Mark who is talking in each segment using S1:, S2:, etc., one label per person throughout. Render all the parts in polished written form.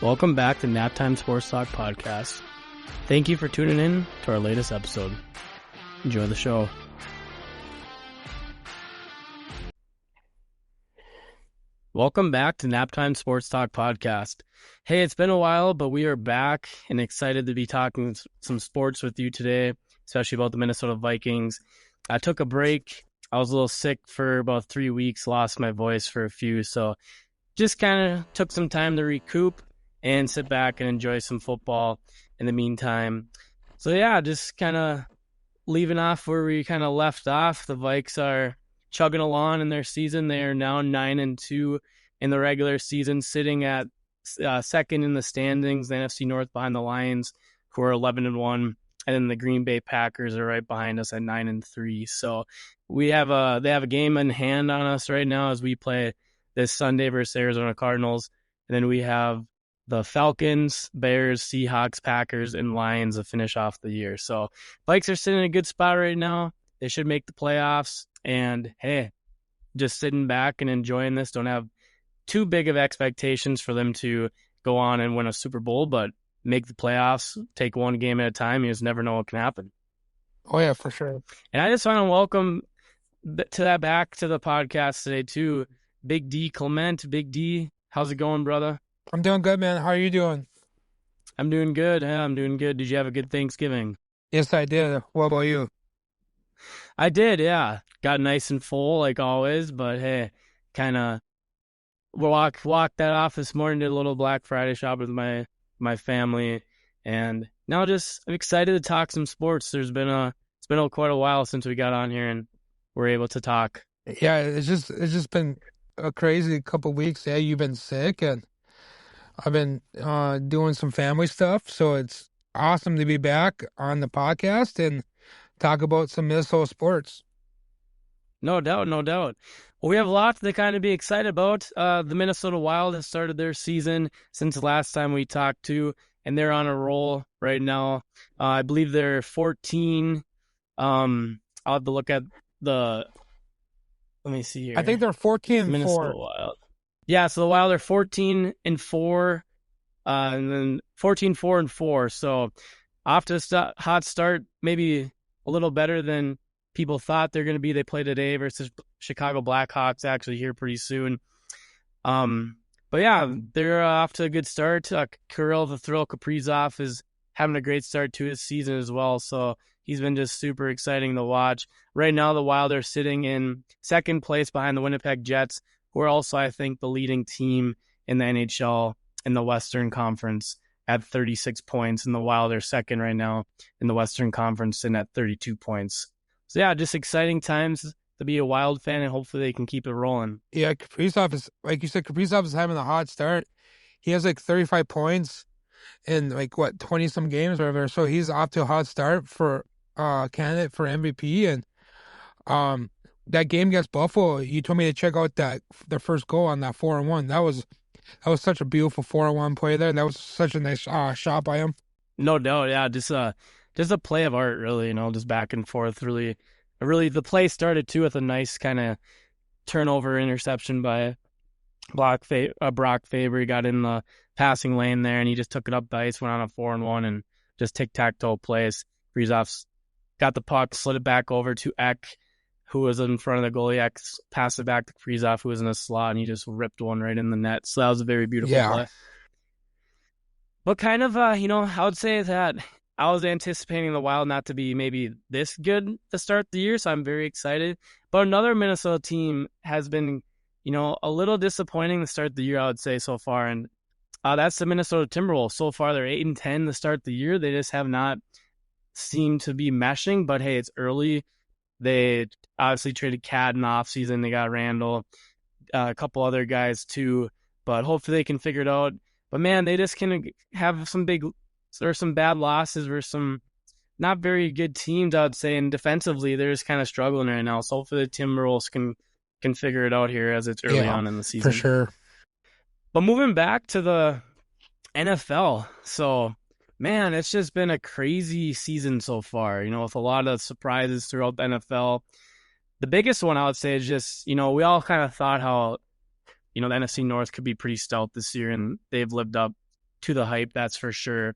S1: Welcome back to Naptime Sports Talk Podcast. Thank you for tuning in to our latest episode. Enjoy the show. Welcome back to Naptime Sports Talk Podcast. Hey, it's been a while, but we are back and excited to be talking some sports with you today, especially about the Minnesota Vikings. I took a break. I was a little sick for about 3 weeks, lost my voice for a few, so just kind of took some time to recoup and sit back and enjoy some football in the meantime. So yeah, just kind of leaving off where we kind of left off. The Vikes are chugging along in their season. They are now 9-2 in the regular season, sitting at second in the standings, the NFC North behind the Lions, who are 11-1, and then the Green Bay Packers are right behind us at 9-3. So they have a game in hand on us right now as we play this Sunday versus Arizona Cardinals, and then we have the Falcons, Bears, Seahawks, Packers, and Lions to finish off the year. So Vikes are sitting in a good spot right now. They should make the playoffs. And hey, just sitting back and enjoying this. Don't have too big of expectations for them to go on and win a Super Bowl, but make the playoffs, take one game at a time. You just never know what can happen.
S2: Oh, yeah, for sure.
S1: And I just want to welcome back to the podcast today, too, Big D Clement. Big D, how's it going, brother?
S2: I'm doing good, man. How are you doing?
S1: I'm doing good. Yeah, I'm doing good. Did you have a good Thanksgiving?
S2: Yes, I did. What about you?
S1: I did, yeah. Got nice and full like always, but hey, kind of walked that off this morning. Did a little Black Friday shop with my family, and now just I'm excited to talk some sports. It's been quite a while since we got on here and we're able to talk.
S2: Yeah, it's just been a crazy couple weeks. Yeah, you've been sick, and I've been doing some family stuff, so it's awesome to be back on the podcast and talk about some Minnesota sports.
S1: No doubt. Well, we have a lot to kind of be excited about. The Minnesota Wild has started their season since the last time we talked to, and they're on a roll right now. I believe they're 14. I'll have to look at let me see here.
S2: I think they're 14-4.
S1: Minnesota Wild. Yeah, so the Wild are 14-4, and then 14-4-4. So off to a hot start, maybe a little better than people thought they're going to be. They play today versus Chicago Blackhawks actually here pretty soon. But yeah, they're off to a good start. Kirill the Thrill Kaprizov is having a great start to his season as well. So he's been just super exciting to watch. Right now, the Wild are sitting in second place behind the Winnipeg Jets, who are also, I think, the leading team in the NHL in the Western Conference at 36 points. And the Wild are second right now in the Western Conference and at 32 points. So yeah, just exciting times to be a Wild fan, and hopefully they can keep it rolling.
S2: Yeah, Kaprizov is, like you said, Kaprizov is having a hot start. He has like 35 points in 20-some games or whatever. So he's off to a hot start for candidate for MVP. And that game against Buffalo, you told me to check out their first goal on that 4-on-1. That was such a beautiful 4-on-1 play there. That was such a nice shot by him.
S1: No doubt, yeah. Just a play of art, really. Just back and forth. Really, the play started too with a nice kind of turnover interception by Brock Faber. He got in the passing lane there, and he just took it up the ice, went on a 4-on-1, and just tic-tac-toe plays. Kaprizov got the puck, slid it back over to Ek, who was in front of the goalie. Ek passed it back to Kaprizov, who was in a slot, and he just ripped one right in the net. So that was a very beautiful play. But kind of, I would say that I was anticipating the Wild not to be maybe this good to start the year, so I'm very excited. But another Minnesota team has been, a little disappointing to start the year, I would say, so far. And that's the Minnesota Timberwolves. So far, they're 8-10 to start the year. They just have not seemed to be meshing. But hey, it's early. They obviously traded Cat in the offseason. They got Randall, a couple other guys too. But hopefully they can figure it out. But man, they just can have some bad losses versus some not very good teams, I would say. And defensively, they're just kind of struggling right now. So hopefully the Timberwolves can figure it out here as it's early on in the season.
S2: For sure.
S1: But moving back to the NFL. So, man, it's just been a crazy season so far, with a lot of surprises throughout the NFL. The biggest one I would say is just, we all kind of thought how, the NFC North could be pretty stout this year, and they've lived up to the hype, that's for sure.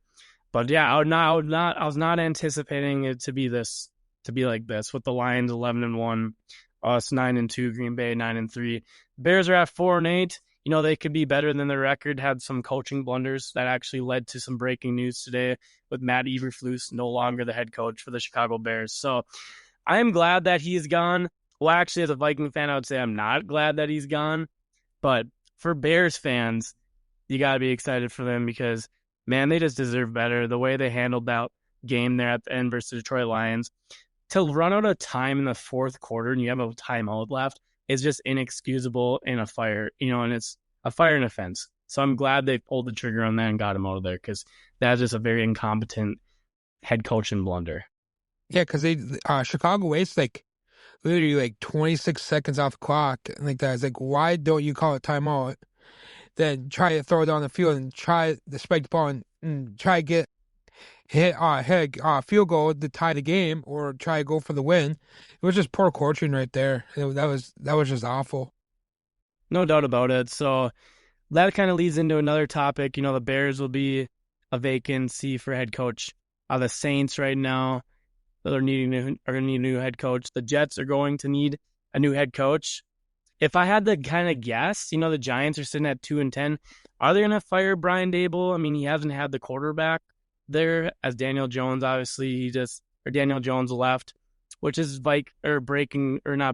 S1: But yeah, I was not anticipating it to be like this with the Lions 11-1, us 9-2, Green Bay 9-3. Bears are at 4-8. You know, they could be better than their record. Had some coaching blunders that actually led to some breaking news today with Matt Eberflus no longer the head coach for the Chicago Bears. So I am glad that he is gone. Well, actually, as a Viking fan, I would say I'm not glad that he's gone. But for Bears fans, you got to be excited for them because, man, they just deserve better. The way they handled that game there at the end versus the Detroit Lions, to run out of time in the fourth quarter and you have a timeout left is just inexcusable in a fire, and it's a fire and offense. So I'm glad they pulled the trigger on that and got him out of there because that's just a very incompetent head coach and blunder.
S2: Yeah, because Chicago wastes literally 26 seconds off the clock and like that. It's like, why don't you call it timeout? Then try to throw it down the field and try to spike the ball and try to get hit field goal to tie the game or try to go for the win. It was just poor coaching right there. That was just awful.
S1: No doubt about it. So that kind of leads into another topic. The Bears will be a vacancy for head coach. The Saints right now, are going to need a new head coach. The Jets are going to need a new head coach. If I had to kind of guess, the Giants are sitting at 2-10. Are they going to fire Brian Dable? I mean, he hasn't had the quarterback there as Daniel Jones. Obviously, Daniel Jones left, which is not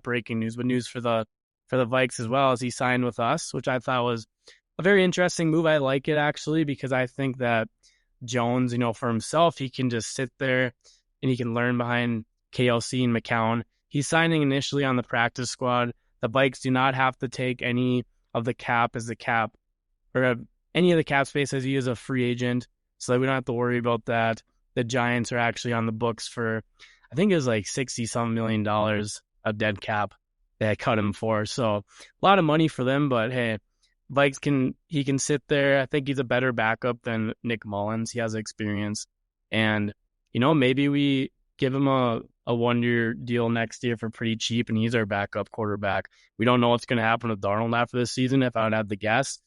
S1: breaking news, but news for the Vikes as well, as he signed with us, which I thought was a very interesting move. I like it actually because I think that Jones, for himself, he can just sit there and he can learn behind KLC and McCown. He's signing initially on the practice squad. The Vikes do not have to take any of the cap as the cap or any of the cap space as he is a free agent. So we don't have to worry about that. The Giants are actually on the books for, I think it was like $60-some million of dead cap they cut him for. So a lot of money for them, but hey, he can sit there. I think he's a better backup than Nick Mullins. He has experience. And, maybe we give him a 1-year deal next year for pretty cheap, and he's our backup quarterback. We don't know what's going to happen with Darnold after this season. If I would have to guess,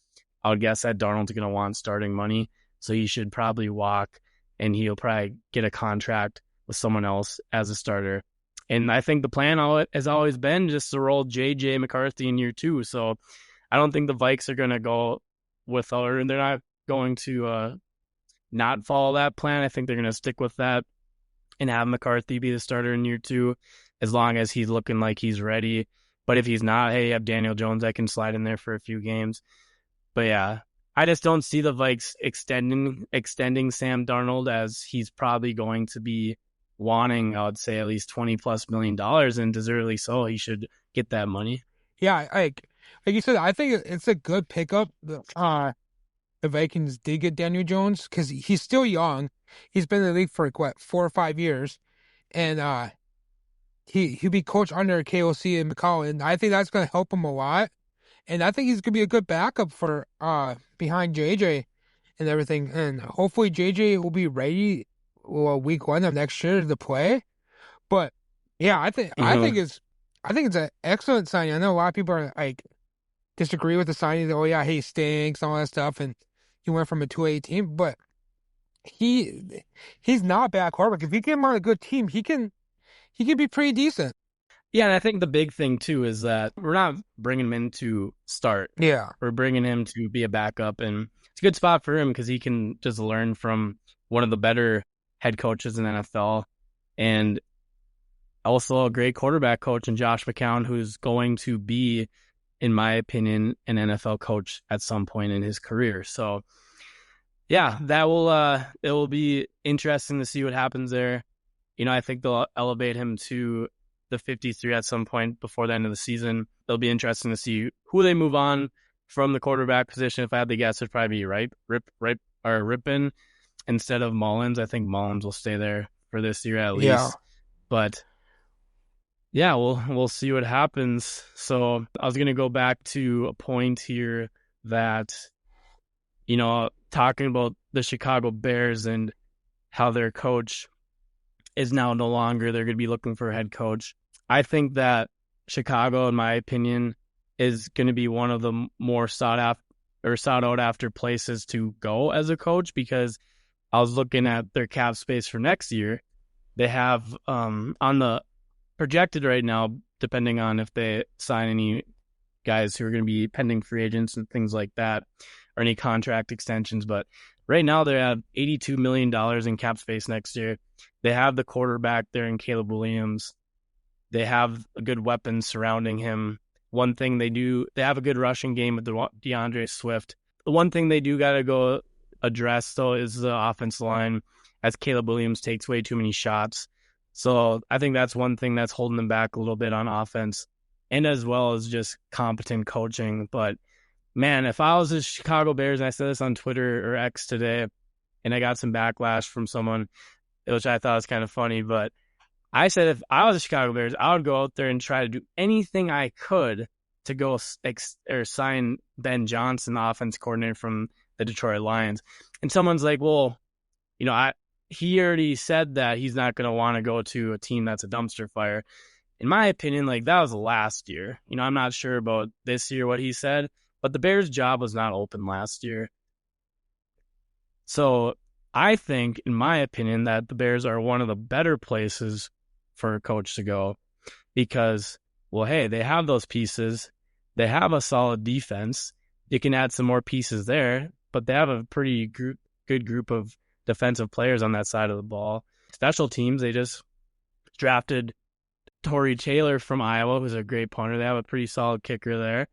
S1: I would guess that Darnold's going to want starting money. So he should probably walk, and he'll probably get a contract with someone else as a starter. And I think the plan has always been just to roll J.J. McCarthy in year 2. So I don't think the Vikes are going to go they're not going to not follow that plan. I think they're going to stick with that and have McCarthy be the starter in year 2 as long as he's looking like he's ready. But if he's not, hey, you have Daniel Jones that can slide in there for a few games. But yeah, I just don't see the Vikes extending Sam Darnold, as he's probably going to be wanting, I would say, at least $20+ million, and deservedly so. He should get that money.
S2: Yeah, like you said, I think it's a good pickup. The Vikings did get Daniel Jones because he's still young. He's been in the league for 4 or 5 years, and he'll be coached under KOC and McCall, and I think that's going to help him a lot. And I think he's going to be a good backup for behind JJ and everything. And hopefully JJ will be ready week 1 of next year to play. But yeah, I think it's an excellent signing. I know a lot of people are disagree with the signing. Oh yeah, he stinks, all that stuff, and he went from a 2A team, but he's not a bad quarterback. If you get him on a good team, he can be pretty decent.
S1: Yeah, and I think the big thing too is that we're not bringing him in to start.
S2: Yeah,
S1: we're bringing him to be a backup, and it's a good spot for him because he can just learn from one of the better head coaches in the NFL, and also a great quarterback coach in Josh McCown, who's going to be, in my opinion, an NFL coach at some point in his career. So yeah, it will be interesting to see what happens there. I think they'll elevate him to the 53 at some point before the end of the season. It'll be interesting to see who they move on from the quarterback position. If I had to guess, it'd probably be Rippin instead of Mullins. I think Mullins will stay there for this year at least.
S2: Yeah.
S1: But yeah, we'll see what happens. So I was going to go back to a point here that, talking about the Chicago Bears and how their coach is now no longer, they're going to be looking for a head coach. I think that Chicago, in my opinion, is going to be one of the more sought or sought out after places to go as a coach, because I was looking at their cap space for next year. They have on the projected right now, depending on if they sign any guys who are going to be pending free agents and things like that, or any contract extensions. But right now they have $82 million in cap space next year. They have the quarterback there in Caleb Williams. They have a good weapon surrounding him. One thing they do, they have a good rushing game with DeAndre Swift. The one thing they do got to go address, though, is the offensive line, as Caleb Williams takes way too many shots. So I think that's one thing that's holding them back a little bit on offense, and as well as just competent coaching. But, man, if I was the Chicago Bears, and I said this on Twitter or X today, and I got some backlash from someone, which I thought was kind of funny, but I said if I was the Chicago Bears, I would go out there and try to do anything I could to go or sign Ben Johnson, the offense coordinator from the Detroit Lions. And someone's like, well, he already said that he's not going to want to go to a team that's a dumpster fire. In my opinion, like, that was last year. I'm not sure about this year what he said, but the Bears' job was not open last year. So I think, in my opinion, that the Bears are one of the better places for a coach to go because, well, hey, they have those pieces. They have a solid defense. You can add some more pieces there, but they have a pretty good group of defensive players on that side of the ball. Special teams, they just drafted Torrey Taylor from Iowa, who's a great punter. They have a pretty solid kicker there.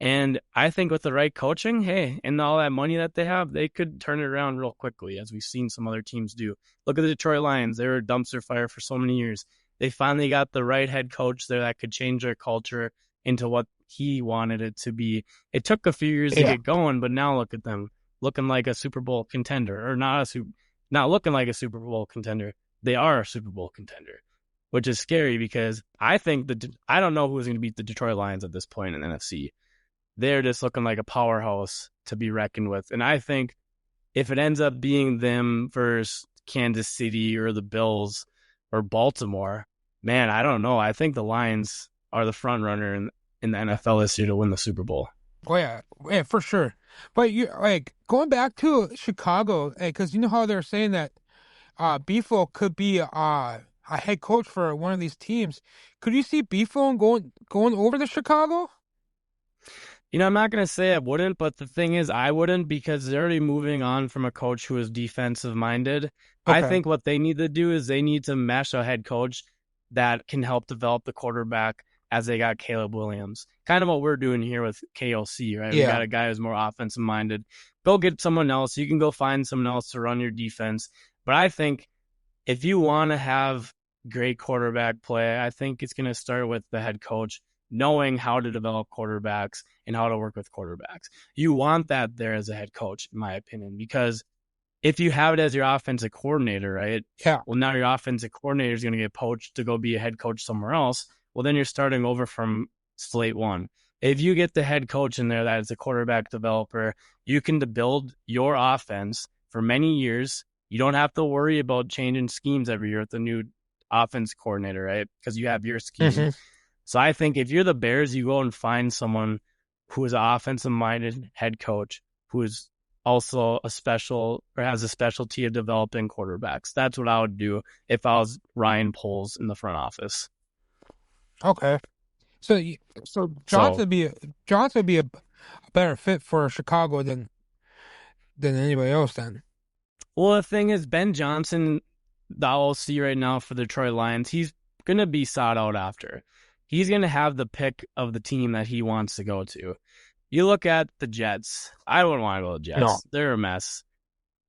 S1: And I think with the right coaching, hey, and all that money that they have, they could turn it around real quickly, as we've seen some other teams do. Look at the Detroit Lions. They were a dumpster fire for so many years. They finally got the right head coach there that could change their culture into what he wanted it to be. It took a few years to get going, but now look at them, looking like a Super Bowl contender, or not looking like a Super Bowl contender. They are a Super Bowl contender, which is scary because I think I don't know who's going to beat the Detroit Lions at this point in the NFC. They're just looking like a powerhouse to be reckoned with. And I think if it ends up being them versus Kansas City or the Bills or Baltimore, man, I don't know. I think the Lions are the front runner in the NFL this year to win the Super Bowl.
S2: Oh, yeah, for sure. But you going back to Chicago, because you know how they're saying that Beefle could be a head coach for one of these teams. Could you see Beefle going over to Chicago?
S1: I'm not going to say I wouldn't, but the thing is I wouldn't, because they're already moving on from a coach who is defensive-minded. Okay. I think what they need to do is they need to mesh a head coach that can help develop the quarterback, as they got Caleb Williams. Kind of what we're doing here with KOC, right? Yeah. We got a guy who's more offensive-minded. Go get someone else. You can go find someone else to run your defense. But I think if you want to have great quarterback play, I think it's going to start with the head coach knowing how to develop quarterbacks and how to work with quarterbacks. You want that there as a head coach, in my opinion, because if you have it as your offensive coordinator, right?
S2: Yeah.
S1: Well, now your offensive coordinator is going to get poached to go be a head coach somewhere else. Well, then you're starting over from slate one. If you get the head coach in there that is a quarterback developer, you can build your offense for many years. You don't have to worry about changing schemes every year with the new offense coordinator, right? Because you have your scheme. Mm-hmm. So I think if you're the Bears, you go and find someone who is an offensive-minded head coach who is also has a specialty of developing quarterbacks. That's what I would do if I was Ryan Poles in the front office.
S2: Okay, so Johnson would be a better fit for Chicago than anybody else then.
S1: Well, the thing is, Ben Johnson, the OC right now for the Detroit Lions, he's gonna be sought out after. He's gonna have the pick of the team that he wants to go to. You look at the Jets. I wouldn't want to go to the Jets. No. They're a mess.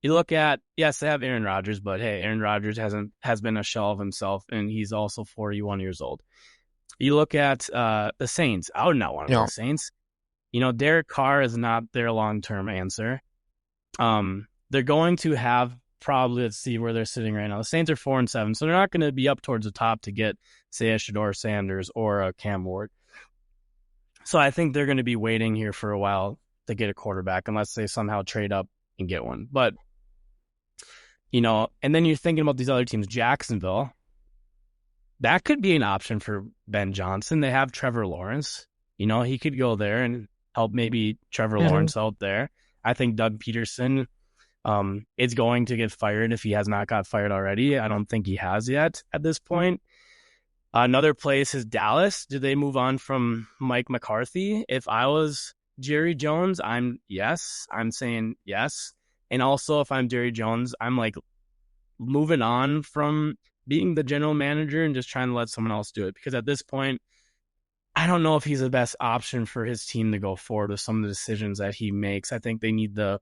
S1: You look at, yes, they have Aaron Rodgers, but hey, Aaron Rodgers has been a shell of himself, and he's also 41 years old. You look at the Saints. I would not want to go to the Saints. Derek Carr is not their long-term answer. They're going to have probably, let's see where they're sitting right now. The Saints are 4-7, so they're not going to be up towards the top to get, say, a Shedeur Sanders or a Cam Ward. So I think they're going to be waiting here for a while to get a quarterback, unless they somehow trade up and get one. But, and then you're thinking about these other teams. Jacksonville, that could be an option for Ben Johnson. They have Trevor Lawrence. He could go there, and help maybe Trevor
S2: Hmm.
S1: Lawrence out there. I think Doug Peterson is going to get fired if he has not got fired already. I don't think he has yet at this point. Another place is Dallas. Do they move on from Mike McCarthy? If I was Jerry Jones, I'm saying yes. And also if I'm Jerry Jones, I'm like moving on from being the general manager and just trying to let someone else do it. Because at this point, I don't know if he's the best option for his team to go forward with some of the decisions that he makes. I think they need to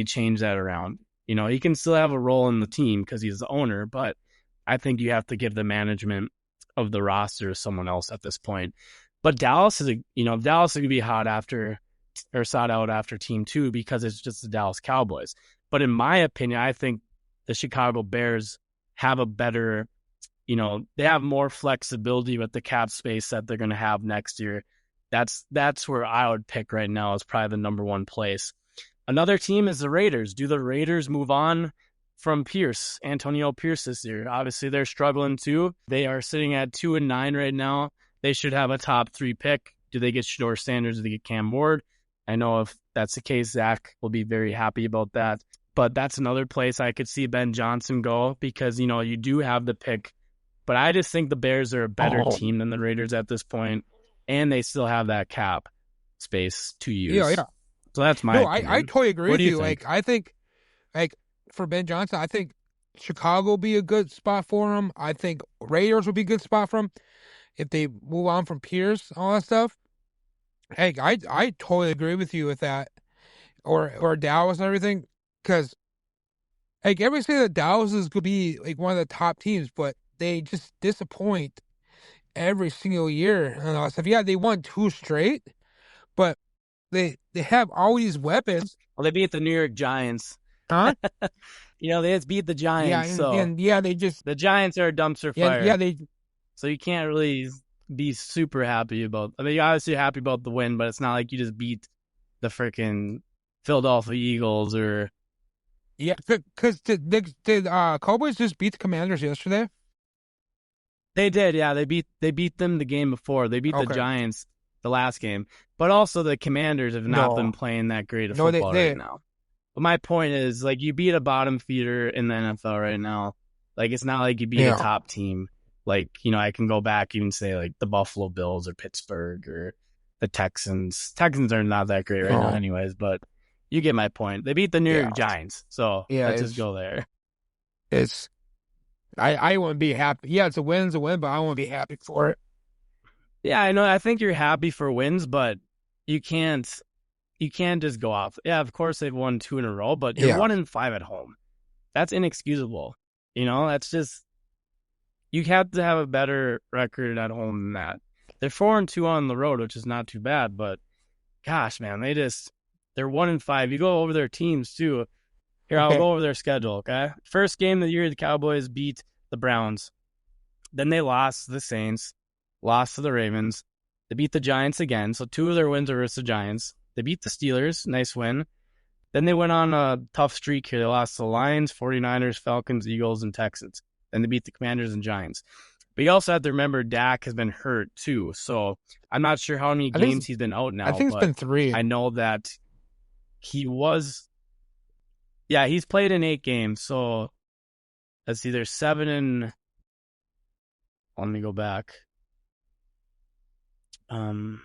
S1: change that around. You know, he can still have a role in the team because he's the owner, but I think you have to give the management of the roster to someone else at this point. But Dallas is Dallas is gonna be hot after or sought out after team two because it's just the Dallas Cowboys. But in my opinion, I think the Chicago Bears have a better, they have more flexibility with the cap space that they're gonna have next year. That's where I would pick right now as probably the number one place. Another team is the Raiders. Do the Raiders move on from Antonio Pierce this year? Obviously, they're struggling too. They are sitting at 2-9 right now. They should have a top 3 pick. Do they get Shedeur Sanders? Do they get Cam Ward? I know if that's the case, Zach will be very happy about that. But that's another place I could see Ben Johnson go because, you do have the pick. But I just think the Bears are a better
S2: Oh,
S1: team than the Raiders at this point, and they still have that cap space to
S2: yeah,
S1: use.
S2: yeah.
S1: So that's my
S2: No, I
S1: opinion.
S2: totally agree
S1: What
S2: with
S1: do you
S2: you.
S1: think?
S2: Like, I think, like, for Ben Johnson, I think Chicago will be a good spot for him. I think Raiders would be a good spot for him if they move on from Pierce, all that stuff. Hey, I totally agree with you with that. Or Dallas and everything. Because, like, everybody say that Dallas is going to be, like, one of the top teams, but they just disappoint every single year and all that stuff. Yeah, they won 2 straight, but they have all these weapons.
S1: Well, they beat the New York Giants.
S2: Huh?
S1: They just beat the
S2: Yeah,
S1: Giants. So
S2: and yeah, they just
S1: the Giants are a dumpster
S2: yeah
S1: fire.
S2: they
S1: So you can't really be super happy about. I mean, you're obviously happy about the win, but it's not like you just beat the freaking Philadelphia Eagles or
S2: yeah because did Cowboys just beat the Commanders yesterday?
S1: they did. Yeah, they beat them the game before. They beat the
S2: Okay,
S1: Giants the last game, but also the Commanders have not been
S2: no,
S1: playing that great of
S2: no, they
S1: football right
S2: they
S1: now. But my point is, like, you beat a bottom feeder in the NFL right now. Like, it's not like you beat a
S2: yeah
S1: top team. Like, I can go back even say like the Buffalo Bills or Pittsburgh or the Texans. Texans are not that great right now,
S2: no
S1: anyways. But you get my point. They beat the New
S2: yeah
S1: York Giants, so
S2: yeah
S1: let's just go there.
S2: it's I wouldn't be happy. Yeah, it's a win's a win, but I won't be happy for it.
S1: Yeah, I know. I think you're happy for wins, but you can't. You can't just go off. Yeah, of course they've won 2 in a row, but you're
S2: Yeah,
S1: 1-5 at home. That's inexcusable. That's just you have to have a better record at home than that. They're 4-2 on the road, which is not too bad, but gosh, man, they're 1-5. You go over their teams too. Here, I'll
S2: okay.
S1: go over their schedule. Okay, first game of the year, the Cowboys beat the Browns. Then they lost to the Saints, lost to the Ravens. They beat the Giants again, so 2 of their wins are versus the Giants. They beat the Steelers, nice win. Then they went on a tough streak here. They lost to the Lions, 49ers, Falcons, Eagles, and Texans. Then they beat the Commanders and Giants. But you also have to remember Dak has been hurt too. So I'm not sure how many
S2: I think
S1: games he's been out
S2: I
S1: now,
S2: think it's
S1: but
S2: been 3.
S1: I know that he was, yeah, he's played in 8 games. So let's see, there's 7 and, let me go back. Um,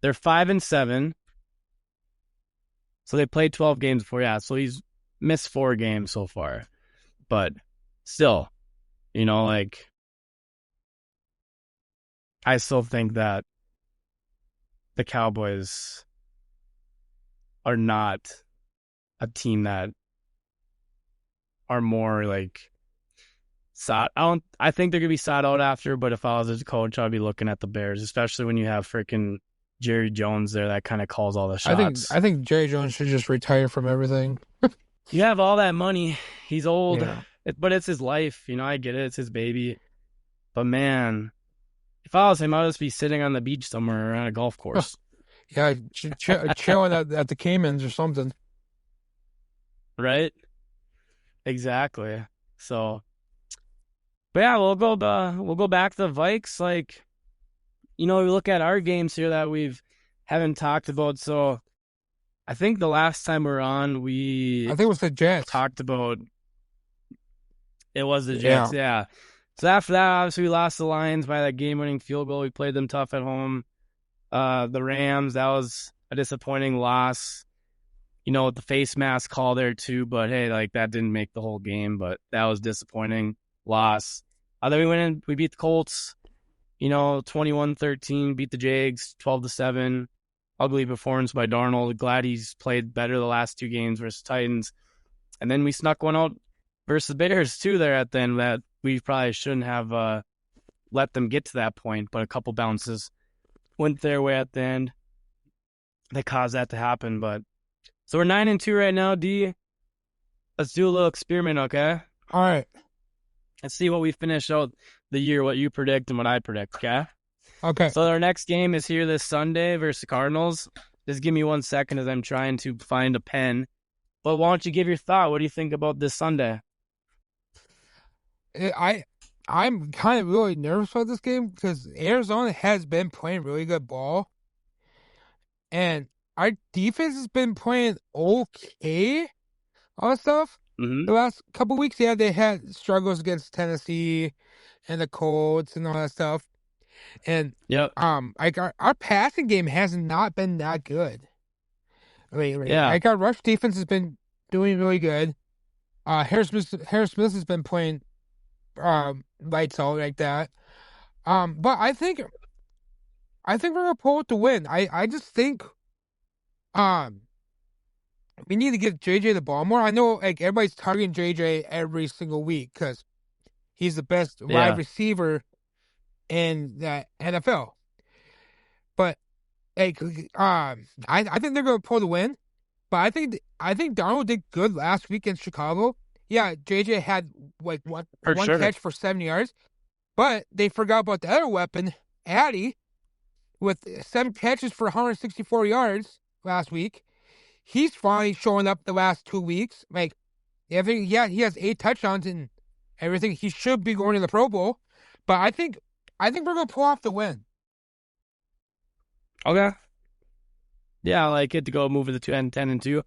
S1: they're 5-7. So they played 12 games before. Yeah. So he's missed 4 games so far, but still, like, I still think that the Cowboys are not a team that are more like sought. I think they're gonna be sought out after, but if I was a coach, I'd be looking at the Bears, especially when you have freaking Jerry Jones there that kind of calls all the shots.
S2: I think Jerry Jones should just retire from everything.
S1: You have all that money. He's old,
S2: Yeah.
S1: but it's his life. I get it. It's his baby. But man, if I was him, I'd just be sitting on the beach somewhere or on a golf course.
S2: Yeah, chilling at the Caymans or something.
S1: Right? Exactly. So, but yeah, we'll go back to the Vikes. Like, we look at our games here that we've haven't talked about. So I think the last time we were on,
S2: I
S1: we
S2: think it was the Jets.
S1: talked about it was the
S2: Yeah.
S1: Jets. Yeah. So after that, obviously we lost the Lions by that game-winning field goal. We played them tough at home. The Rams, that was a disappointing loss. With the face mask call there too, but hey, like that didn't make the whole game, but that was disappointing loss. Then we went in, we beat the Colts, 21-13, beat the Jags 12-7. Ugly performance by Darnold. Glad he's played better the last two games versus Titans. And then we snuck one out versus the Bears too there at the end that we probably shouldn't have let them get to that point, but a couple bounces went their way at the end that caused that to happen. But so we're 9-2 right now, D. Let's do a little experiment, okay?
S2: All right.
S1: Let's see what we finish out the year, what you predict and what I predict, okay?
S2: Okay.
S1: So our next game is here this Sunday versus the Cardinals. Just give me 1 second as I'm trying to find a pen. But why don't you give your thought? What do you think about this Sunday?
S2: I'm kind of really nervous about this game because Arizona has been playing really good ball, and our defense has been playing okay on stuff.
S1: Mm-hmm.
S2: The last couple weeks, yeah, they had struggles against Tennessee and the Colts and all that stuff. And
S1: Yep.
S2: like our passing game has not been that good lately.
S1: Yeah.
S2: Like our rush defense has been doing really good. Harris Smith has been playing lights out like that. But I think we're gonna pull it to win. I just think we need to give JJ the ball more. I know like everybody's targeting JJ every single week because he's the best wide receiver in the NFL. But like I think they're gonna pull the win. But I think Darnold did good last week in Chicago. Yeah, JJ had like one catch for 70 yards. But they forgot about the other weapon, Addy, with 7 catches for 164 yards last week. He's finally showing up the last 2 weeks. Like, he has 8 touchdowns and everything. He should be going to the Pro Bowl. But I think we're gonna pull off the win.
S1: Okay. Yeah, I like it to go move to the 10-2.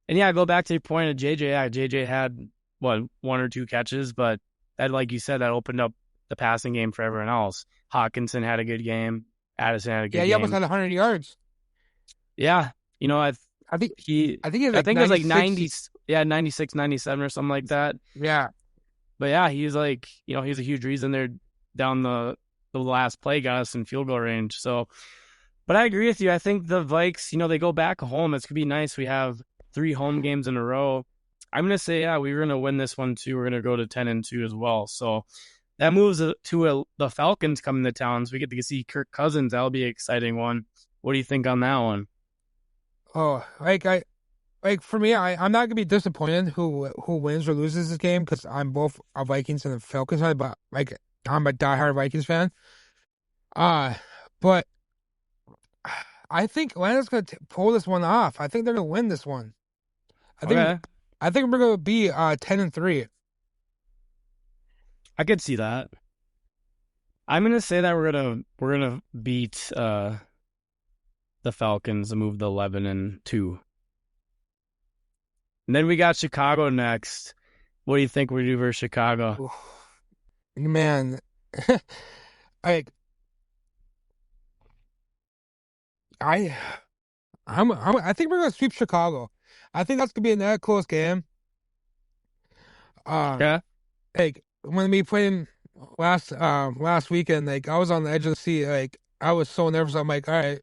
S1: And yeah, go back to your point of JJ. Yeah, JJ had 1 or 2 catches, but that, like you said, that opened up the passing game for everyone else. Hawkinson had a good game. Addison had a good game.
S2: Yeah, he almost had 100 yards.
S1: Yeah,
S2: I think he had
S1: like it was like 90, 96, 97 or something like that.
S2: Yeah.
S1: But yeah, he's like, he's a huge reason they're down the last play got us in field goal range. So, but I agree with you. I think the Vikes, they go back home. It's going to be nice. We have 3 home games in a row. I'm going to say, yeah, we're going to win this one too. We're going to go to 10-2 as well. So that moves to the Falcons coming to town. So we get to see Kirk Cousins. That'll be an exciting one. What do you think on that one?
S2: Oh, for me, I'm not gonna be disappointed who wins or loses this game because I'm both a Vikings and a Falcons fan, but like I'm a diehard Vikings fan. But I think Atlanta's gonna pull this one off. I think they're gonna win this one. I think we're gonna be 10-3.
S1: I could see that. I'm gonna say that we're gonna beat the Falcons and move to 11-2. And then we got Chicago next. What do you think we do versus Chicago?
S2: Man, I think we're gonna sweep Chicago. I think that's gonna be another close game.
S1: Yeah.
S2: Like when we played him last weekend, like I was on the edge of the seat. Like I was so nervous. I'm like, all right,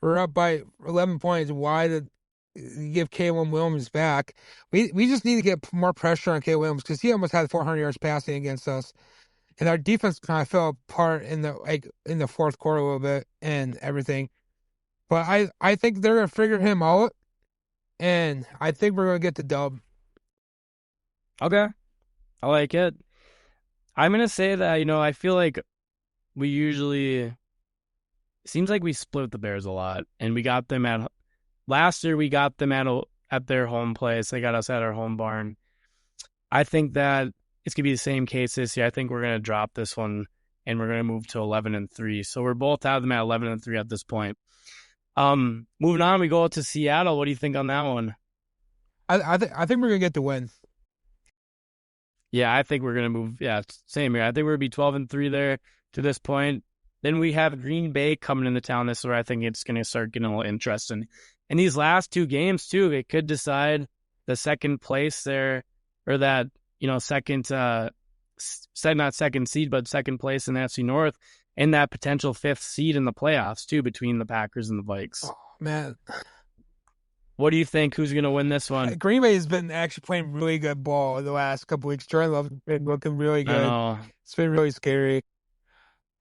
S2: we're up by 11 points. Why did you give K'Wan Williams back? We just need to get more pressure on K. Williams because he almost had 400 yards passing against us, and our defense kind of fell apart in the fourth quarter a little bit and everything. But I think they're gonna figure him out, and I think we're gonna get the dub.
S1: Okay, I like it. I'm gonna say that I feel like we usually seems like we split the Bears a lot, and we got them at last year. We got them at their home place. They got us at our home barn. I think that it's gonna be the same case this year. I think we're gonna drop this one, and we're gonna move to 11-3. So we're both have them at 11-3 at this point. Moving on, we go to Seattle. What do you think on that one?
S2: I think we're gonna get the win.
S1: Yeah, I think we're gonna move. Yeah, same here. I think we're gonna be 12-3 there to this point. Then we have Green Bay coming into town. This is where I think it's gonna start getting a little interesting. And these last two games too, it could decide the second place there, or that second, not second seed, but second place in the NFC North, and that potential fifth seed in the playoffs too between the Packers and the Vikes.
S2: Oh man,
S1: What do you think? Who's gonna win this one?
S2: Green Bay has been actually playing really good ball the last couple weeks. Jordan Love's been looking really
S1: I
S2: good.
S1: know,
S2: It's been really scary.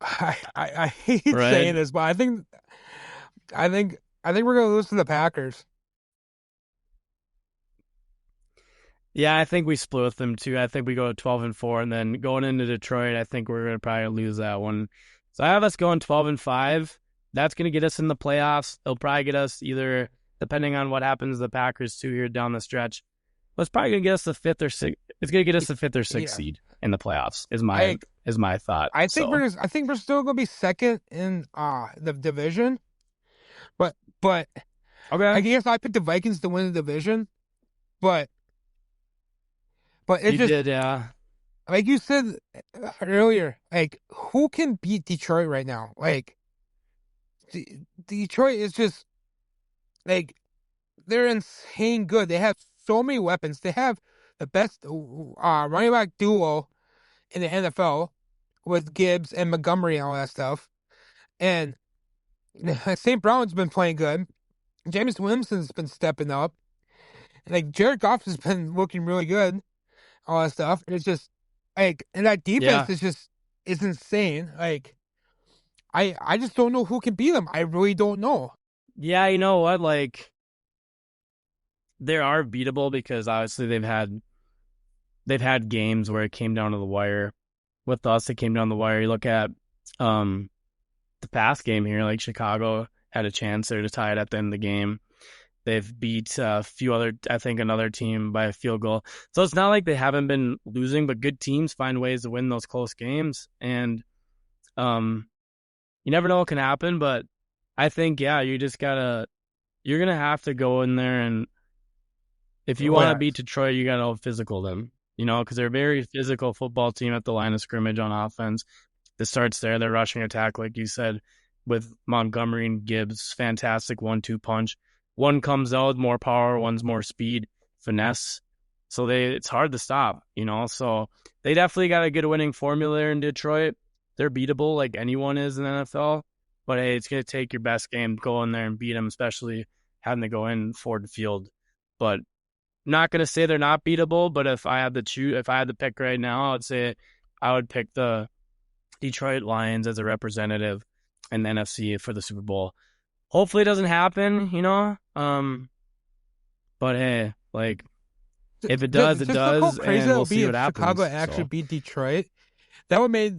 S2: I hate
S1: right?
S2: saying this, but I think we're gonna lose to the Packers.
S1: Yeah, I think we split with them too. I think we go 12-4, and then going into Detroit, I think we're gonna probably lose that one. So I have us going 12-5. That's gonna get us in the playoffs. It'll probably get us either, depending on what happens to the Packers too here down the stretch. But it's probably gonna get us the fifth or sixth. It's gonna get us the fifth or sixth
S2: Yeah,
S1: seed in the playoffs. Is
S2: I
S1: my thought.
S2: I think
S1: So
S2: we're still gonna be second in the division, but I
S1: okay,
S2: guess I picked the Vikings to win the division, but it's
S1: you
S2: just
S1: did, yeah,
S2: like you said earlier, like who can beat Detroit right now? Like Detroit is just like they're insane good. They have so many weapons. They have the best running back duo in the NFL with Gibbs and Montgomery and all that stuff. And St. Brown's been playing good. James Williamson's been stepping up. Like Jared Goff has been looking really good. All that stuff. It's just like, and that defense
S1: yeah,
S2: is insane. Like I just don't know who can beat them. I really don't know.
S1: yeah. You know what? Like they are beatable because obviously they've had games where it came down to the wire. With us, it came down the wire. You look at um the past game here, like Chicago had a chance there to tie it at the end of the game. They've beat a few other, I think, another team by a field goal. So it's not like they haven't been losing, but good teams find ways to win those close games. And um, you never know what can happen. But I think, yeah, you're gonna have to go in there, and if you
S2: Oh
S1: want to
S2: yeah.
S1: beat Detroit, you gotta physical them. Because they're a very physical football team at the line of scrimmage on offense. The starts there, their rushing attack, like you said, with Montgomery and Gibbs, fantastic 1-2 punch. One comes out more power, one's more speed, finesse. So it's hard to stop. So they definitely got a good winning formula there in Detroit. They're beatable like anyone is in the NFL. But hey, it's gonna take your best game to go in there and beat them, especially having to go in Ford Field. But not gonna say they're not beatable, but if I had to pick right now, I'd say I would pick the Detroit Lions as a representative in the NFC for the Super Bowl. Hopefully it doesn't happen. But hey, like if it does, it
S2: Just look how
S1: does,
S2: crazy
S1: and
S2: that
S1: we'll
S2: would be
S1: see what
S2: if Chicago
S1: happens.
S2: actually
S1: So
S2: beat Detroit. That would make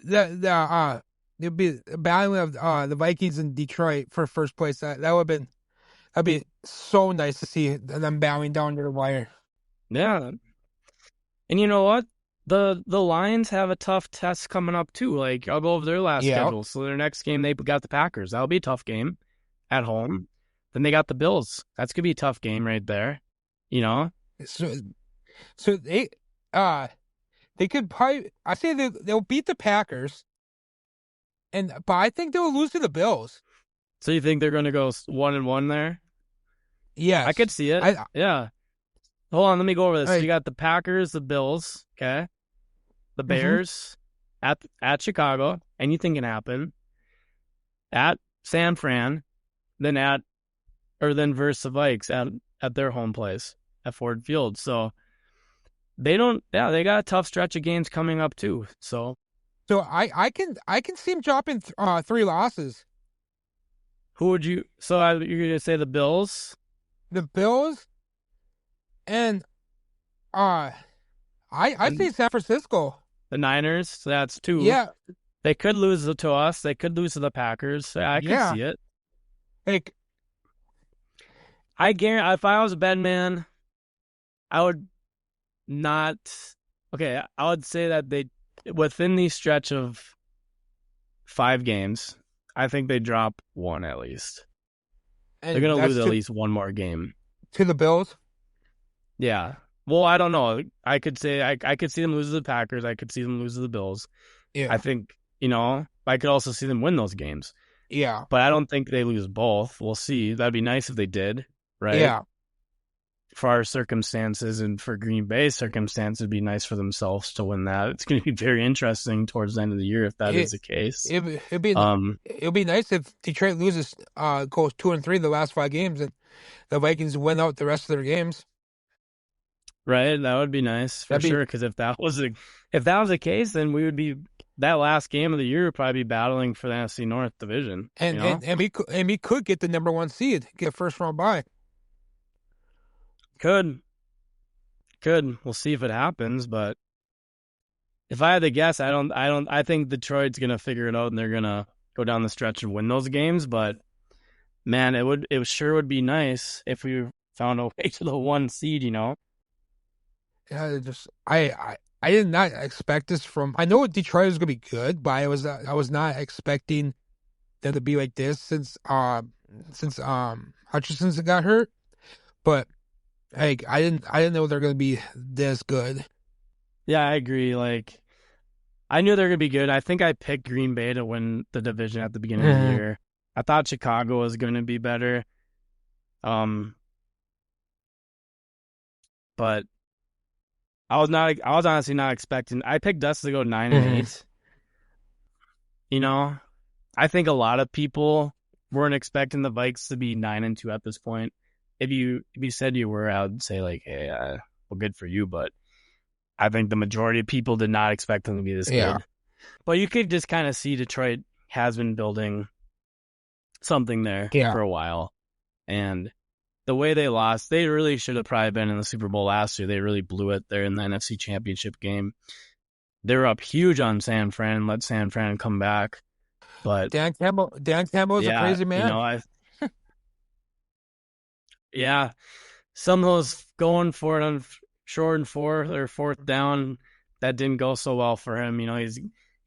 S2: the it'd be a battle of the Vikings and Detroit for first place. That'd be so nice to see them bowing down to the wire.
S1: yeah, and you know what? The Lions have a tough test coming up too. Like I'll go over their last
S2: Yeah.
S1: schedule. So their next game they got the Packers. That'll be a tough game at home. Then they got the Bills. That's gonna be a tough game right there. You know,
S2: So so they could probably I say they'll beat the Packers but I think they'll lose to the Bills.
S1: so you think they're gonna go 1-1 there? I
S2: Yes.
S1: could see it.
S2: I
S1: Yeah. Hold on, let me go over this. So you
S2: like
S1: got the Packers, the Bills, okay, the
S2: hmm
S1: Bears at Chicago. Anything can happen at San Fran, then then versus the Vikes at their home place at Ford Field. So they don't. Yeah, they got a tough stretch of games coming up too. So
S2: so I can see him dropping three losses.
S1: who would you? So you're gonna say the Bills,
S2: The Bills and uh I'd say
S1: and
S2: San Francisco.
S1: the Niners. So that's two.
S2: Yeah,
S1: They could lose to us. They could lose to the Packers. Yeah, I could
S2: yeah.
S1: see it.
S2: Like
S1: I guarantee if I was a betting man, I would not. Okay, I would say that they within the stretch of 5 games, I think they drop one at least. They're
S2: And
S1: gonna lose
S2: that's
S1: at least one more game.
S2: to the Bills.
S1: Yeah. Well, I don't know. I could say I could see them lose to the Packers. I could see them lose to the Bills. I
S2: Yeah,
S1: think, I could also see them win those games.
S2: yeah,
S1: But I don't think they lose both. We'll see. That'd be nice if they did, right?
S2: yeah.
S1: For our circumstances and for Green Bay's circumstances, it'd be nice for themselves to win that. It's going to be very interesting towards the end of the year if that is
S2: It
S1: the case.
S2: it'd be
S1: Um,
S2: it'd be nice if Detroit loses, goes 2-3 the last 5 games, and the Vikings win out the rest of their games.
S1: right? That would be nice for
S2: That'd be
S1: sure. Because if that was the case, then we would be that last game of the year would probably be battling for the NFC North division. You
S2: and
S1: know,
S2: and we could get the number 1 seed, get a first round bye.
S1: could we'll see if it happens, but if I had to guess, I think Detroit's gonna figure it out and they're gonna go down the stretch and win those games. But man, it sure would be nice if we found a way to the 1 seed.
S2: Yeah, I did not expect this from. I know Detroit was gonna be good, but I was not expecting them to be like this since Hutchinson's got hurt. But like I didn't know they're gonna be this good.
S1: Yeah, I agree. Like I knew they were gonna be good. I think I picked Green Bay to win the division at the beginning of the
S2: Mhm.
S1: year. I thought Chicago was gonna be better. Um, but I was honestly not expecting. I picked us to go 9-8. You know, I think a lot of people weren't expecting the Vikes to be 9-2 at this point. If you said you were, I would say like, hey, well, good for you. But I think the majority of people did not expect them to be this
S2: Yeah,
S1: good. But you could just kind of see Detroit has been building something there
S2: yeah.
S1: for a while, and the way they lost, they really should have probably been in the Super Bowl last year. They really blew it there in the NFC Championship game. They were up huge on San Fran and let San Fran come back. But
S2: Dan Campbell is a
S1: yeah,
S2: crazy man.
S1: yeah, some of those going for it on short and fourth down, that didn't go so well for him.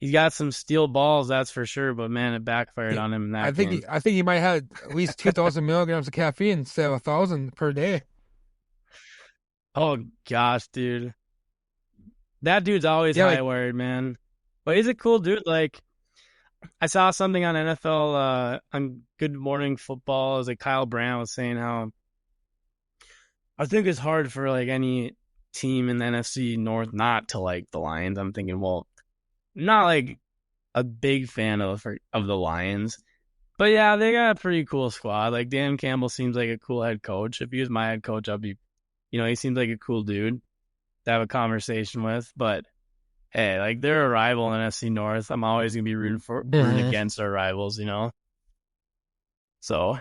S1: He's got some steel balls, that's for sure. But man, it backfired on him in that game.
S2: I think he might have at least 2,000 milligrams of caffeine instead of 1,000 per day.
S1: Oh gosh, dude, that dude's always
S2: Yeah,
S1: high
S2: like
S1: wired, man. But he's a cool dude. Like I saw something on NFL on Good Morning Football. It was like Kyle Brandt was saying how I think it's hard for like any team in the NFC North not to like the Lions. I'm thinking, well, I'm not like a big fan of the Lions, but yeah, they got a pretty cool squad. Like Dan Campbell seems like a cool head coach. If he was my head coach, I'd be, he seems like a cool dude to have a conversation with. But hey, like they're a rival in NFC North. I'm always gonna be rooting
S2: Mhm.
S1: against our rivals. So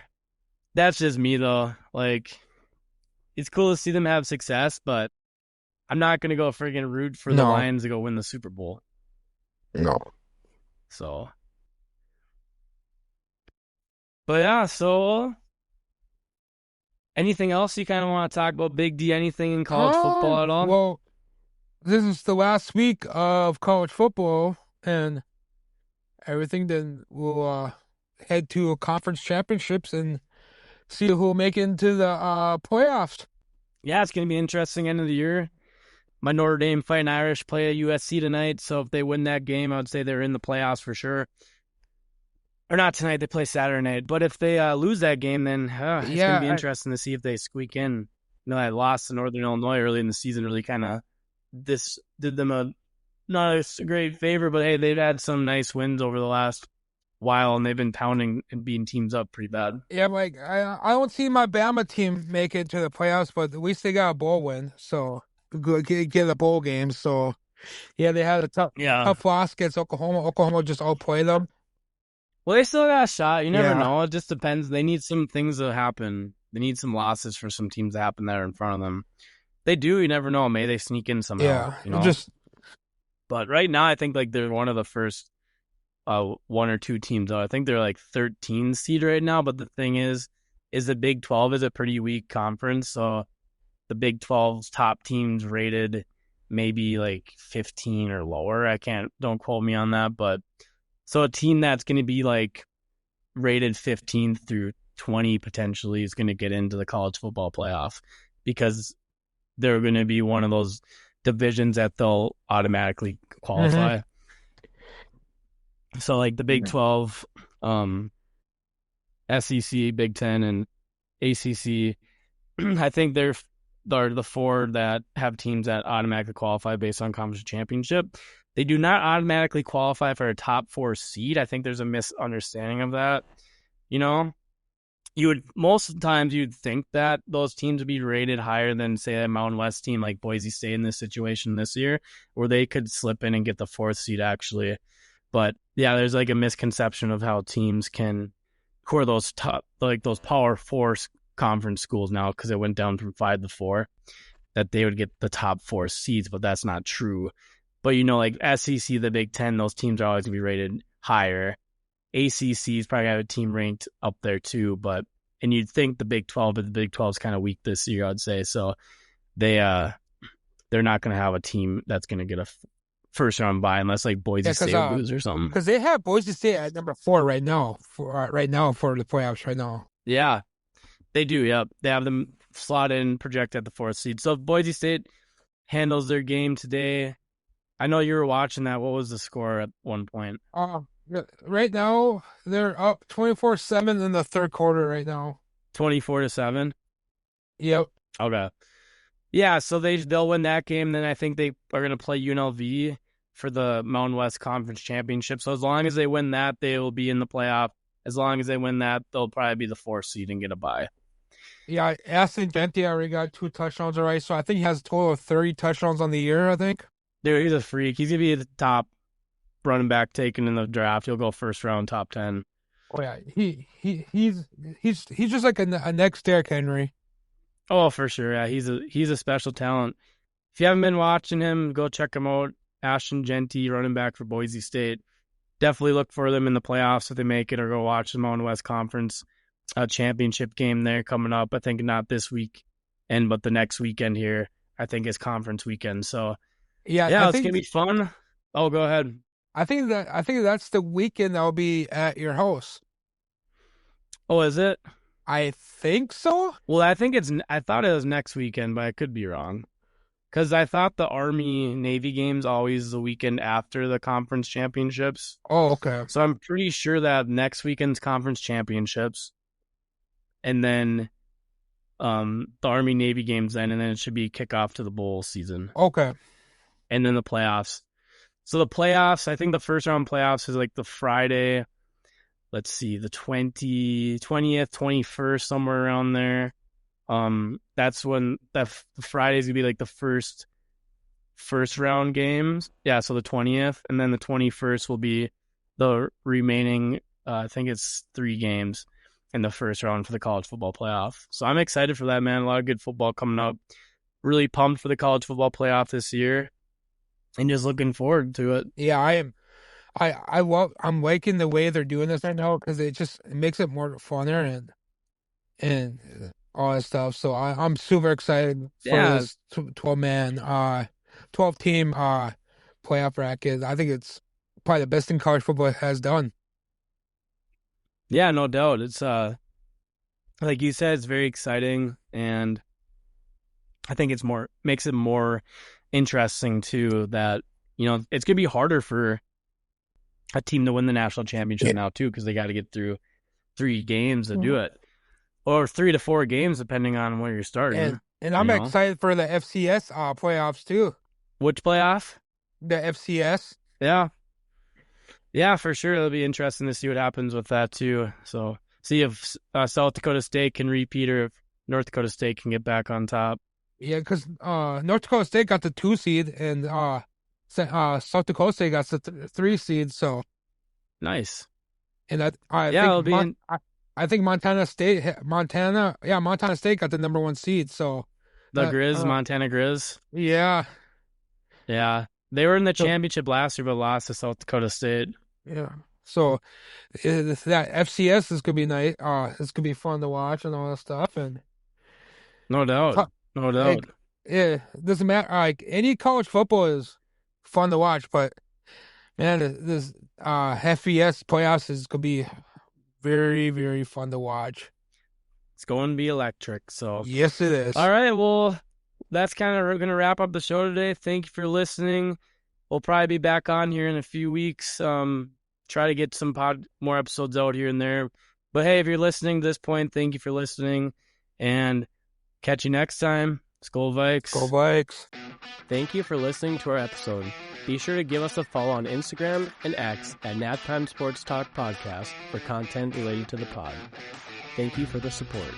S1: that's just me though. Like it's cool to see them have success, but I'm not gonna go friggin' root for the
S2: No,
S1: Lions to go win the Super Bowl.
S2: no.
S1: So, but yeah. So anything else you kind of want to talk about, Big D? Anything in college football at all?
S2: Well, this is the last week of college football and everything. Then we'll head to conference championships and see who will make it into the playoffs.
S1: Yeah, it's gonna be interesting end of the year. My Notre Dame Fighting Irish play at USC tonight, so if they win that game, I would say they're in the playoffs for sure. Or not tonight, they play Saturday night. But if they lose that game, then it's going to be
S2: Yeah,
S1: interesting to see if they squeak in. I lost to Northern Illinois early in the season, really kind of this did them not a great favor, but hey, they've had some nice wins over the last while, and they've been pounding and beating teams up pretty bad.
S2: yeah. Like I don't see my Bama team make it to the playoffs, but at least they got a bowl win, so get a bowl game. So yeah, they had a
S1: Yeah.
S2: tough loss against Oklahoma. Oklahoma just outplayed them.
S1: Well, they still got a shot. You never
S2: Yeah,
S1: know. It just depends. They need some things to happen. They need some losses for some teams to happen that are in front of them. They do. You never know. May they sneak in somehow,
S2: yeah.
S1: you know?
S2: Just
S1: But right now, I think like they're one of the first one or two teams out. I think they're like 13 seed right now. But the thing is the Big 12 is a pretty weak conference. So the Big 12's top teams rated maybe like 15 or lower. Don't quote me on that. But so a team that's going to be like rated 15th through 20 potentially is going to get into the college football playoff because they're going to be one of those divisions that they'll automatically
S2: Mm-hmm.
S1: qualify. So like the Big 12, SEC, Big 10, and ACC, I think they're the four that have teams that automatically qualify based on conference championship. They do not automatically qualify for a top 4 seed. I think there's a misunderstanding of that. You know, you would most of the times you'd think that those teams would be rated higher than say a Mountain West team like Boise State in this situation this year, where they could slip in and get the 4th seed actually. But yeah, there's like a misconception of how teams can, who are those top, like those Power 4 conference schools now, because it went down from 5 to 4, that they would get the top 4 seeds, but that's not true. But you know, like SEC, the Big 10, those teams are always gonna be rated higher. ACC's probably have a team ranked up there too, and you'd think the Big 12, but the Big 12 is kind of weak this year, I'd say. So they're not going to have a team that's going to get a first round bye unless like Boise State would lose or something.
S2: Because they have Boise State at number 4 right now for the playoffs right now.
S1: Yeah, they do. Yep, they have them slotted and projected at the 4th seed. So if Boise State handles their game today, I know you were watching that. What was the score at one point?
S2: Right now they're up 24-7 in the third quarter right now.
S1: 24-7.
S2: Yep.
S1: Okay. Yeah, so they'll win that game. Then I think they are going to play UNLV for the Mountain West Conference Championship. So as long as they win that, they will be in the playoff. As long as they win that, they'll probably be the 4th seed and get a bye.
S2: Yeah, Aston Genti already got 2 touchdowns already, so I think he has a total of 30 touchdowns on the year, I think.
S1: Dude, he's a freak. He's going to be the top running back taken in the draft. He'll go first round, top 10.
S2: Oh yeah, he's just like a next Derrick Henry.
S1: Oh, for sure. Yeah, he's a special talent. If you haven't been watching him, go check him out. Ashton Genty, running back for Boise State. Definitely look for them in the playoffs if they make it, or go watch the Mountain West Conference championship game there coming up. I think not this week, but the next weekend here, I think is conference weekend. So yeah, it's gonna be fun. Oh, go ahead.
S2: I think that's the weekend that'll be at your house.
S1: Oh, is it?
S2: I think so.
S1: Well, I thought it was next weekend, but I could be wrong. Because I thought the Army-Navy game's always the weekend after the conference championships.
S2: Oh, okay.
S1: So I'm pretty sure that next weekend's conference championships, and then the Army-Navy games then, and then it should be kickoff to the bowl season.
S2: Okay.
S1: And then the playoffs. So the playoffs, I think the first round playoffs is like the Friday, let's see, the 20th, 21st, somewhere around there. That's when the Friday's gonna be like the first round games. Yeah, so the 20th, and then the 21st will be the remaining. I think it's 3 games in the first round for the college football playoff. So I'm excited for that, man. A lot of good football coming up. Really pumped for the college football playoff this year, and just looking forward to it.
S2: Yeah, I am. I'm liking the way they're doing this right now because it makes it more funner and all that stuff. So I'm super excited for this 12 team playoff bracket. I think it's probably the best thing college football has done.
S1: Yeah, no doubt. It's like you said, it's very exciting, and I think makes it more interesting too. That it's gonna be harder for a team to win the national championship now too, because they got to get through 3 games to do it, or 3 to 4 games depending on where you're starting.
S2: And I'm excited for the FCS playoffs too.
S1: Which playoff?
S2: The FCS.
S1: Yeah, for sure. It'll be interesting to see what happens with that too. So see if South Dakota State can repeat, or if North Dakota State can get back on top.
S2: Yeah, because North Dakota State got the 2 seed, and South Dakota State got the 3 seed. So
S1: nice.
S2: And I think Montana State got the number 1 seed. So
S1: the Grizz, Montana Grizz.
S2: Yeah.
S1: They were in the championship last year, but lost to South Dakota State.
S2: Yeah. So that FCS is gonna be nice. It's gonna be fun to watch and all that stuff. And
S1: no doubt.
S2: It doesn't matter. Like any college football is fun to watch, but man, this FBS playoffs is gonna be very, very fun to watch.
S1: It's going to be electric. So,
S2: Yes, it is.
S1: all right. Well, that's kind of going to wrap up the show today. Thank you for listening. We'll probably be back on here in a few weeks. Try to get some more episodes out here and there. But hey, if you're listening to this point, thank you for listening. And catch you next time. Skol Vikes.
S2: Go Vikes.
S3: Thank you for listening to our episode. Be sure to give us a follow on Instagram and X at Naptime Sports Talk Podcast for content related to the pod. Thank you for the support.